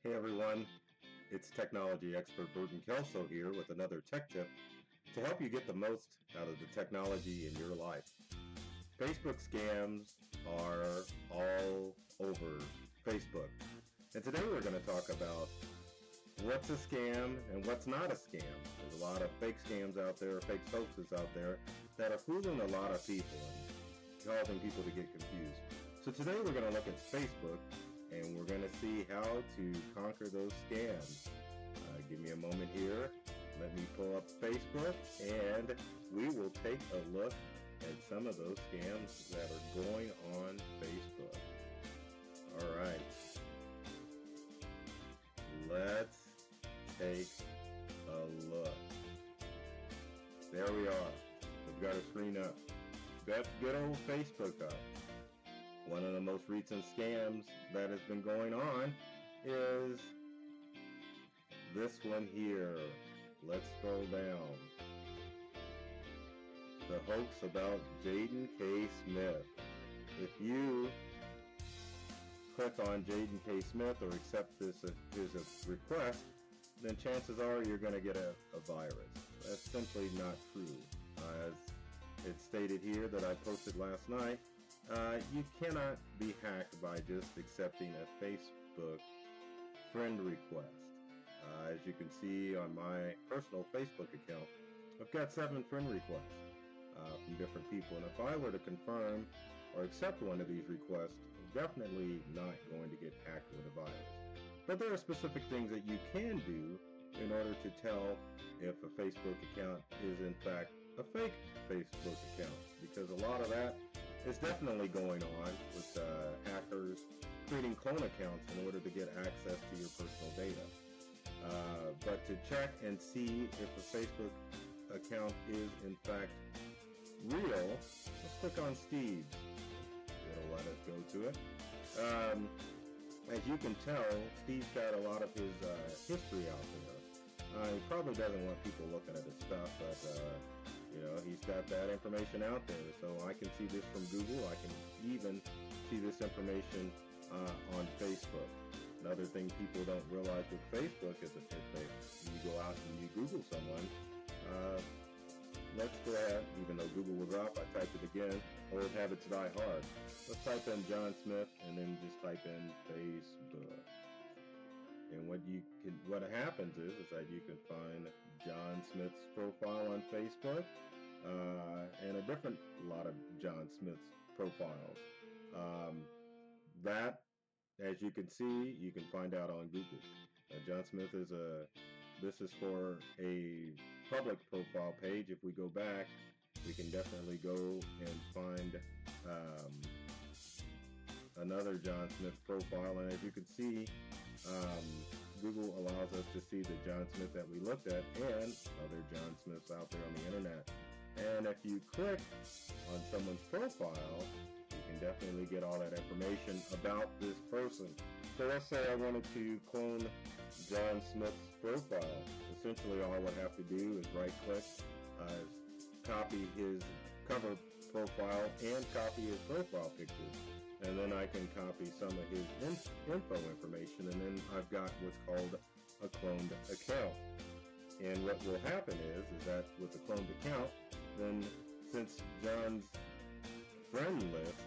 Hey everyone, it's technology expert Burton Kelso here with another tech tip to help you get the most out of the technology in your life. Facebook scams are all over Facebook. And today we're going to talk about what's a scam and what's not a scam. There's a lot of fake scams out there, fake hoaxes out there that are fooling a lot of people and causing people to get confused. So today we're going to look at Facebook and we're going to see how to conquer those scams. Give me a moment here. Let me pull up Facebook and we will take a look at some of those scams that are going on Facebook. All right. Let's take a look. There we are. We've got a screen up. Got good old Facebook up. One of the most recent scams that has been going on is this one here. Let's scroll down. The hoax about Jaden K. Smith. If you click on Jaden K. Smith or accept this as a request, then chances are you're going to get a virus. That's simply not true. As it's stated here that I posted last night, you cannot be hacked by just accepting a Facebook friend request. As you can see on my personal Facebook account, I've got 7 friend requests from different people. And if I were to confirm or accept one of these requests, I'm definitely not going to get hacked with a virus. But there are specific things that you can do in order to tell if a Facebook account is in fact a fake Facebook account, because a lot of that is definitely going on with hackers creating clone accounts in order to get access to your personal data. But to check and see if a Facebook account is in fact real, let's click on Steve's. It'll let us go to it. As you can tell, Steve's got a lot of his history out there. He probably doesn't want people looking at his stuff, but he's got that information out there. So I can see this from Google. I can even see this information on Facebook. Another thing people don't realize with Facebook is that if you go out and you Google someone, let's go ahead, even though Google was off, I typed it again. Old habits die hard. Let's type in John Smith and then just type in Facebook. And what happens is that you can find John Smith's profile on Facebook and a lot of John Smith's profiles. That, as you can see, you can find out on Google. John Smith this is for a public profile page. If we go back, we can definitely go and find another John Smith profile. And as you can see, Google allows us to see the John Smith that we looked at and other John Smiths out there on the internet. And if you click on someone's profile, you can definitely get all that information about this person. So let's say I wanted to clone John Smith's profile. Essentially all I would have to do is right click, copy his cover profile and copy his profile pictures. And then I can copy some of his info information, and then I've got what's called a cloned account. And what will happen is that with the cloned account, then since John's friend list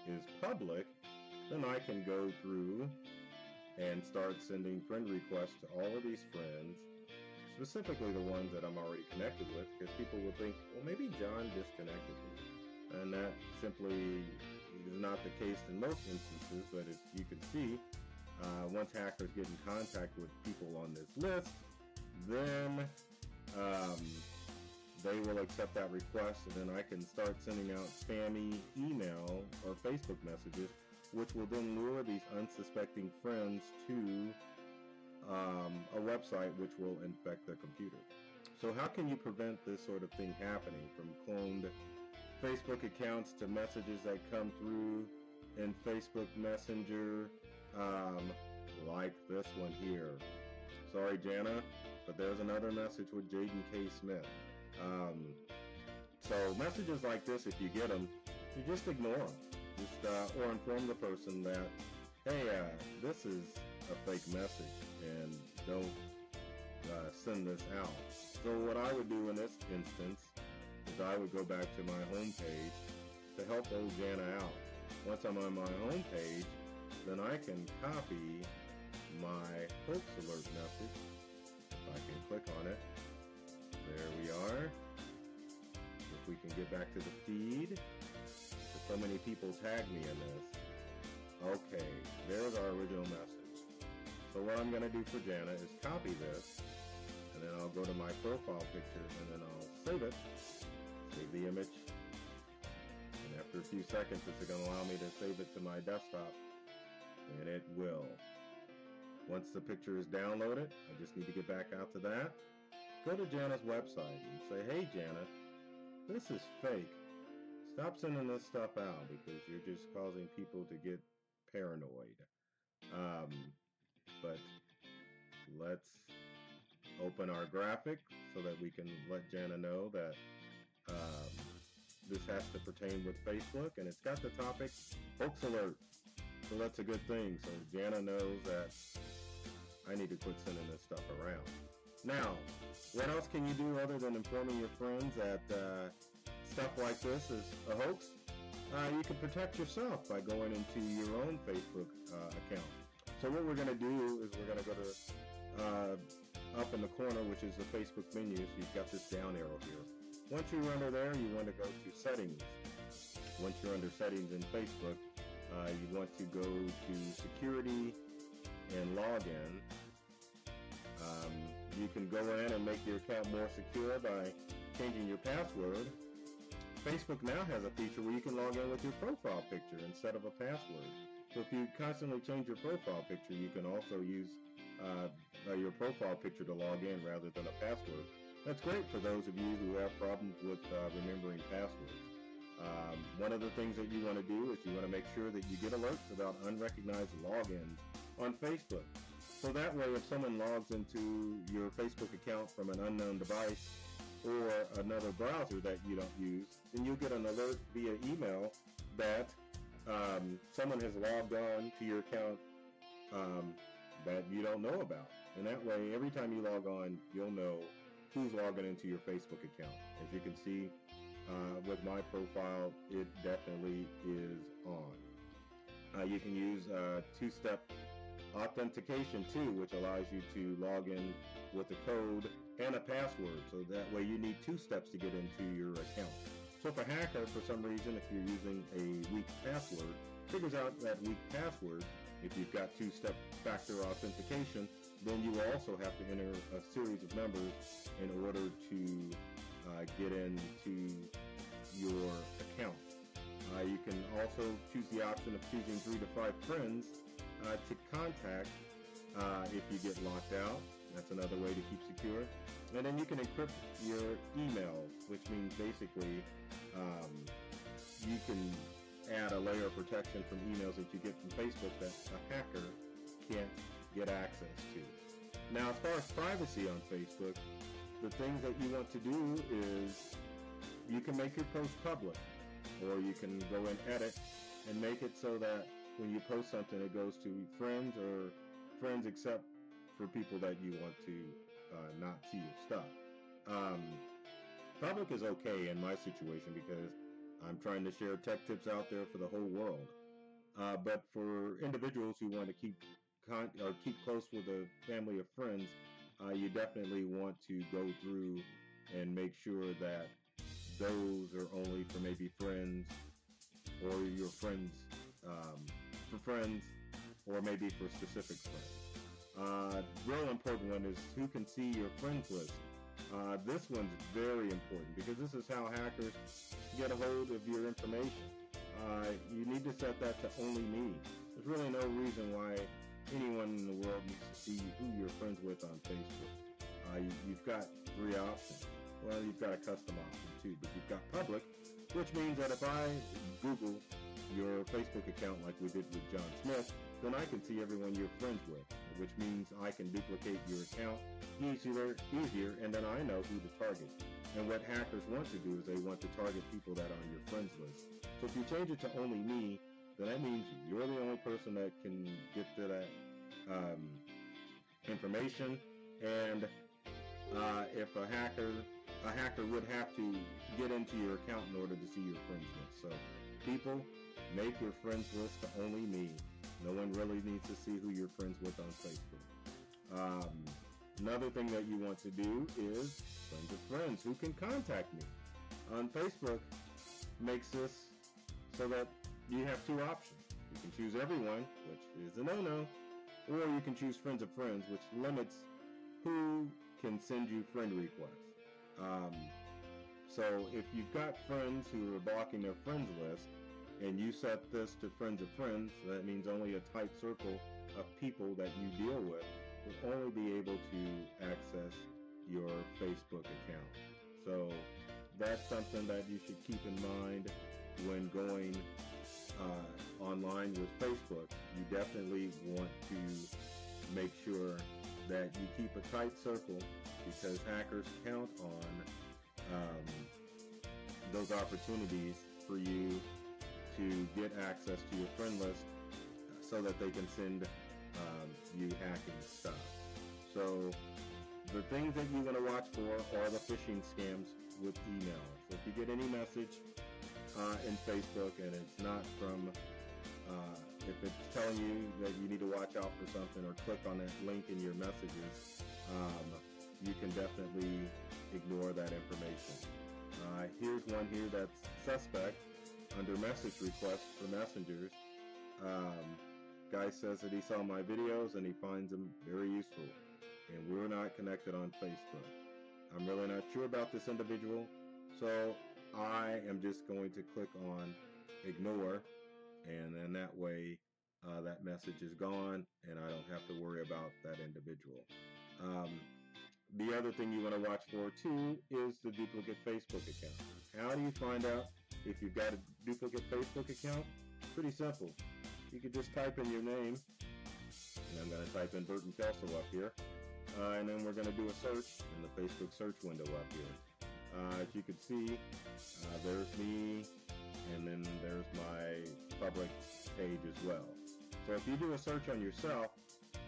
is public, then I can go through and start sending friend requests to all of these friends, specifically the ones that I'm already connected with, because people will think, well, maybe John disconnected me. And that simply is not the case in most instances, but as you can see, once hackers get in contact with people on this list, then they will accept that request, and then I can start sending out spammy email or Facebook messages, which will then lure these unsuspecting friends to a website which will infect their computer. So how can you prevent this sort of thing happening, from cloned Facebook accounts to messages that come through in Facebook Messenger, like this one here? Sorry, Jana, but there's another message with Jaden K. Smith. So messages like this, if you get them, you just ignore them. Or inform the person that, hey, this is a fake message and don't send this out. So what I would do in this instance is I would go back to my home page to help old Jana out. Once I'm on my home page, then I can copy my hoax alert message. If I can click on it, there we are. If we can get back to the feed, so many people tag me in this. Okay, there's our original message. So what I'm going to do for Jana is copy this, and then I'll go to my profile picture, and then I'll save it, save the image, and after a few seconds it's going to allow me to save it to my desktop, and it will. Once the picture is downloaded, I just need to get back out to that, go to Jana's website and say, hey Jana, this is fake. Stop sending this stuff out because you're just causing people to get paranoid. But let's open our graphic so that we can let Jana know that this has to pertain with Facebook, and it's got the topic hoax alert. So that's a good thing. So Jana knows that I need to quit sending this stuff around. Now, what else can you do other than informing your friends that stuff like this is a hoax? You can protect yourself by going into your own Facebook account. So what we're going to do is we're going to go to up in the corner, which is the Facebook menu. So you've got this down arrow here. Once you're under there, you want to go to settings. Once you're under settings in Facebook, you want to go to security and login. You can go in and make your account more secure by changing your password. Facebook now has a feature where you can log in with your profile picture instead of a password. So if you constantly change your profile picture, you can also use your profile picture to log in rather than a password. That's great for those of you who have problems with remembering passwords. One of the things that you want to do is you want to make sure that you get alerts about unrecognized logins on Facebook. So that way, if someone logs into your Facebook account from an unknown device or another browser that you don't use, then you'll get an alert via email that someone has logged on to your account that you don't know about. And that way, every time you log on, you'll know who's logging into your Facebook account. As you can see with my profile, it definitely is on. You can use two-step authentication too, which allows you to log in with a code and a password. So that way you need 2 steps to get into your account. So if a hacker, for some reason, if you're using a weak password, figures out that weak password, if you've got 2-step factor authentication, then you will also have to enter a series of numbers in order to get into your account. You can also choose the option of choosing 3 to 5 friends to contact if you get locked out. That's another way to keep secure. And then you can encrypt your email, which means basically you can add a layer of protection from emails that you get from Facebook that a hacker can't get access to. Now, as far as privacy on Facebook, the things that you want to do is you can make your post public, or you can go and edit and make it so that when you post something, it goes to friends or friends except for people that you want to not see your stuff. Public is okay in my situation because I'm trying to share tech tips out there for the whole world. But for individuals who want to keep close with a family of friends, you definitely want to go through and make sure that those are only for maybe friends or your friends for friends, or maybe for specific friends. Real important one is who can see your friends list. This one's very important because this is how hackers get a hold of your information. You need to set that to only me. There's really no reason why anyone in the world needs to see who you're friends with on Facebook. You've got 3 options. Well, you've got a custom option too, but you've got public, which means that if I Google your Facebook account like we did with John Smith, then I can see everyone you're friends with, which means I can duplicate your account easier, and then I know who to target. And what hackers want to do is they want to target people that are on your friends list. So if you change it to only me, then that means you're the only person that can get to that information, and if a hacker would have to get into your account in order to see your friends list. So people, make your friends list to only me. No one really needs to see who you're friends with on Facebook. Another thing that you want to do is friends of friends who can contact me. On Facebook makes this so that you have two options. You can choose everyone, which is a no-no, or you can choose friends of friends, which limits who can send you friend requests. So if you've got friends who are blocking their friends list, and you set this to friends of friends, that means only a tight circle of people that you deal with will only be able to access your Facebook account. So that's something that you should keep in mind when going online with Facebook. You definitely want to make sure that you keep a tight circle, because hackers count on those opportunities for you to get access to your friend list so that they can send you hacking stuff. So the things that you want to watch for are the phishing scams with email. So if you get any message in Facebook and it's not from, if it's telling you that you need to watch out for something, or click on that link in your messages, you can definitely ignore that information. Here's one here that's suspect under message requests for messengers. Guy says that he saw my videos and he finds them very useful, and we're not connected on Facebook. I'm really not sure about this individual, so I am just going to click on ignore, and then that way that message is gone and I don't have to worry about that individual. The other thing you want to watch for too is the duplicate Facebook account. How do you find out if you've got a duplicate Facebook account? Pretty simple. You could just type in your name, and I'm going to type in Burton Kelso up here, and then we're going to do a search in the Facebook search window up here. As you can see, there's me, and then there's my public page as well. So if you do a search on yourself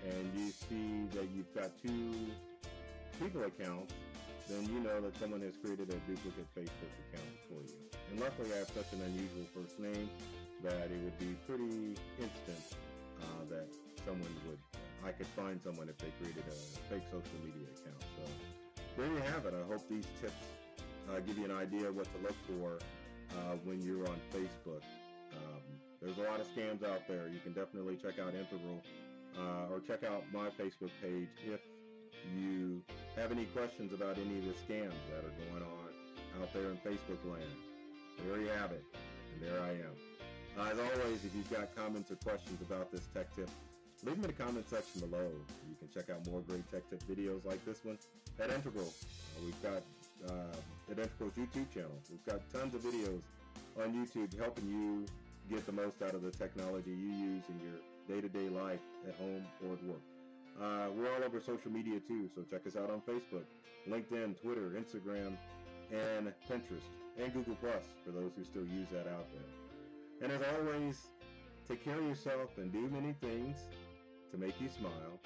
and you see that you've got two people accounts, then you know that someone has created a duplicate Facebook account for you. And luckily I have such an unusual first name that it would be pretty instant that I could find someone if they created a fake social media account. So there you have it. I hope these tips give you an idea of what to look for when you're on Facebook. There's a lot of scams out there. You can definitely check out Integral or check out my Facebook page if you have any questions about any of the scams that are going on out there in Facebook land. There you have it, and there I am. As always, if you've got comments or questions about this tech tip, leave them in the comment section below. You can check out more great tech tip videos like this one at Integral. We've got at Integral's YouTube channel. We've got tons of videos on YouTube helping you get the most out of the technology you use in your day-to-day life at home or at work. We're all over social media too, so check us out on Facebook, LinkedIn, Twitter, Instagram, and Pinterest, and Google Plus for those who still use that out there. And as always, take care of yourself and do many things to make you smile,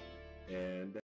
and